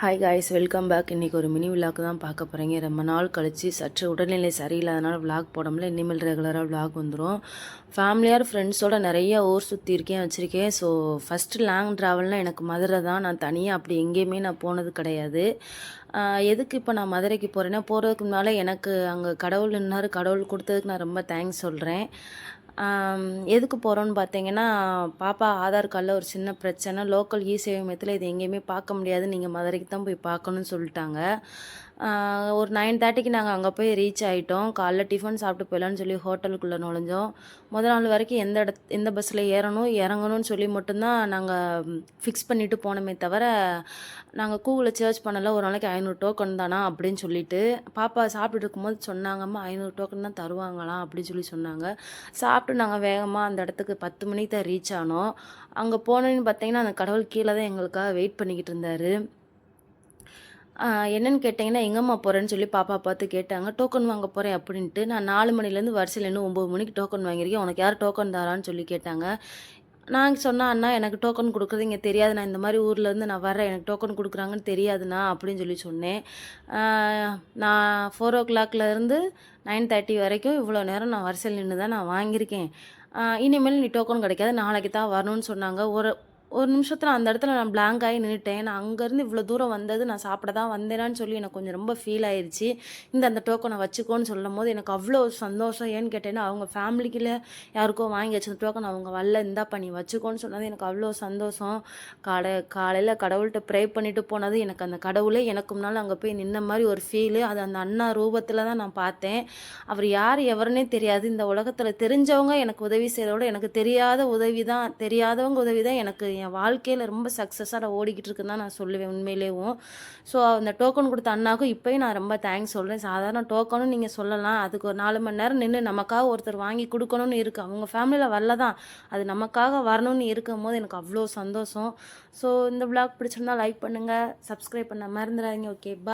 Hi guys, welcome back. இன்றைக்கி ஒரு mini vlog தான் பார்க்க போகிறீங்க. ரொம்ப நாள் கழித்து சற்று உடல்நிலை சரியில்லாதனால விலாக் போடாமல் இனிமேல் ரெகுலராக விலாக் வந்துடும். ஃபேமிலியார் ஃப்ரெண்ட்ஸோடு நிறைய ஊர் சுற்றியிருக்கேன் வச்சுருக்கேன். ஸோ ஃபஸ்ட்டு லாங் ட்ராவல்னால் எனக்கு மதுரை தான். நான் தனியாக அப்படி எங்கேயுமே நான் போனது கிடையாது. எதுக்கு இப்போ நான் மதுரைக்கு போகிறேன்னா, போகிறதுக்கு முன்னால் எனக்கு அங்கே கடவுள் நின்னார். கடவுள் கொடுத்ததுக்கு நான் ரொம்ப தேங்க்ஸ் சொல்கிறேன். எதுக்கு போகிறோன்னு பார்த்தீங்கன்னா, பாப்பா ஆதார் கார்டில் ஒரு சின்ன பிரச்சனை. லோக்கல் சேவை மையத்தில் இது எங்கேயுமே பார்க்க முடியாது, நீங்கள் மதுரைக்கு தான் போய் பார்க்கணுன்னு சொல்லிட்டாங்க. ஒரு 9:30க்கு நாங்கள் அங்கே போய் ரீச் ஆகிட்டோம். காலைல டிஃபன் சாப்பிட்டு போயிடலான்னு சொல்லி ஹோட்டலுக்குள்ளே நுழைஞ்சோம். நாள் வரைக்கும் எந்த பஸ்ஸில் ஏறணும் இறங்கணும்னு சொல்லி மட்டும்தான் நாங்கள் ஃபிக்ஸ் பண்ணிவிட்டு போனோமே தவிர, நாங்கள் கூகுளில் சர்ச் பண்ணல. ஒரு நாளைக்கு 500 டோக்கன் தானா அப்படின்னு சொல்லிட்டு பாப்பா சாப்பிட்டுட்டு இருக்கும்போது சொன்னாங்கம்மா, 500 டோக்கன் தான் தருவாங்களாம் அப்படின்னு சொல்லி சொன்னாங்க. சாப்பிட்டு நாங்கள் வேகமாக அந்த இடத்துக்கு 10 மணிக்கு தான் ரீச் ஆனோம். அங்கே போனோன்னு பார்த்தீங்கன்னா, அந்த கடவுள் கீழே தான் எங்களுக்காக வெயிட் பண்ணிக்கிட்டு இருந்தார். என்னென்னு கேட்டிங்கன்னா, எங்கேம்மா போகிறேன்னு சொல்லி பாப்பா பார்த்து கேட்டாங்க. டோக்கன் வாங்க போகிறேன் அப்படின்ட்டு. நான் 4 மணிலேருந்து வரிசையில் இன்னும் 9 மணிக்கு டோக்கன் வாங்கியிருக்கேன், உனக்கு யார் டோக்கன் தரான்னு சொல்லி கேட்டாங்க. நான் சொன்னேன், அண்ணா எனக்கு டோக்கன் கொடுக்குறது இங்கே தெரியாது, நான் இந்த மாதிரி ஊர்லேருந்து நான் வரேன், எனக்கு டோக்கன் கொடுக்குறாங்கன்னு தெரியாதுண்ணா அப்படின்னு சொல்லி சொன்னேன். நான் 4:00 9:30 வரைக்கும் இவ்வளோ நேரம் நான் வரிசையில் நின்று தான் நான் வாங்கியிருக்கேன். இனிமேல் நீ டோக்கன் கிடைக்காது, நாளைக்கு தான் வரணும்னு சொன்னாங்க. ஒரு நிமிஷத்தில் அந்த இடத்துல நான் பிளாங்க் ஆகி நின்றுட்டேன். நான் அங்கேருந்து இவ்வளோ தூரம் வந்தது நான் சாப்பிட தான் வந்தேனான்னு சொல்லி எனக்கு கொஞ்சம் ரொம்ப ஃபீல் ஆயிடுச்சு. அந்த டோக்கனை வச்சுக்கோன்னு சொல்லும் போது எனக்கு அவ்வளோ சந்தோஷம். ஏன்னு கேட்டேன்னா, அவங்க ஃபேமிலிக்குள்ள யாருக்கோ வாங்கி வச்சு டோக்கன் அவங்க வரல, இந்தாப்பா நீ வச்சுக்கோன்னு சொன்னது எனக்கு அவ்வளோ சந்தோஷம். காலையில் கடவுள்கிட்ட ப்ரே பண்ணிட்டு போனது, எனக்கு அந்த கடவுளே எனக்கு முன்னால் அங்கே போய் நின்ன மாதிரி ஒரு ஃபீலு. அது அந்த அண்ணா ரூபத்தில் தான் நான் பார்த்தேன். அவர் யார் எவருன்னே தெரியாது. இந்த உலகத்தில் தெரிஞ்சவங்க எனக்கு உதவி செய்கிறதோட எனக்கு தெரியாதவங்க உதவி தான் எனக்கு என் வாழ்க்கையில் ரொம்ப சக்ஸஸாக நான் ஓடிக்கிட்டு இருக்குன்னு தான் நான் சொல்லுவேன் உண்மையிலேயும். ஸோ அந்த டோக்கன் கொடுத்த அண்ணாவுக்கும் இப்போயும் நான் ரொம்ப தேங்க்ஸ் சொல்கிறேன். சாதாரண டோக்கனும் நீங்கள் சொல்லலாம், அதுக்கு ஒரு 4 மணி நேரம் நின்று நமக்காக ஒருத்தர் வாங்கி கொடுக்கணும்னு இருக்குது. அவங்க ஃபேமிலியில் வரல தான், அது நமக்காக வரணும்னு இருக்கும் போது எனக்கு அவ்வளோ சந்தோஷம். ஸோ இந்த விளாக் பிடிச்சிருந்தா லைக் பண்ணுங்கள், சப்ஸ்கிரைப் பண்ண மறந்துடாதீங்க. Okay, by.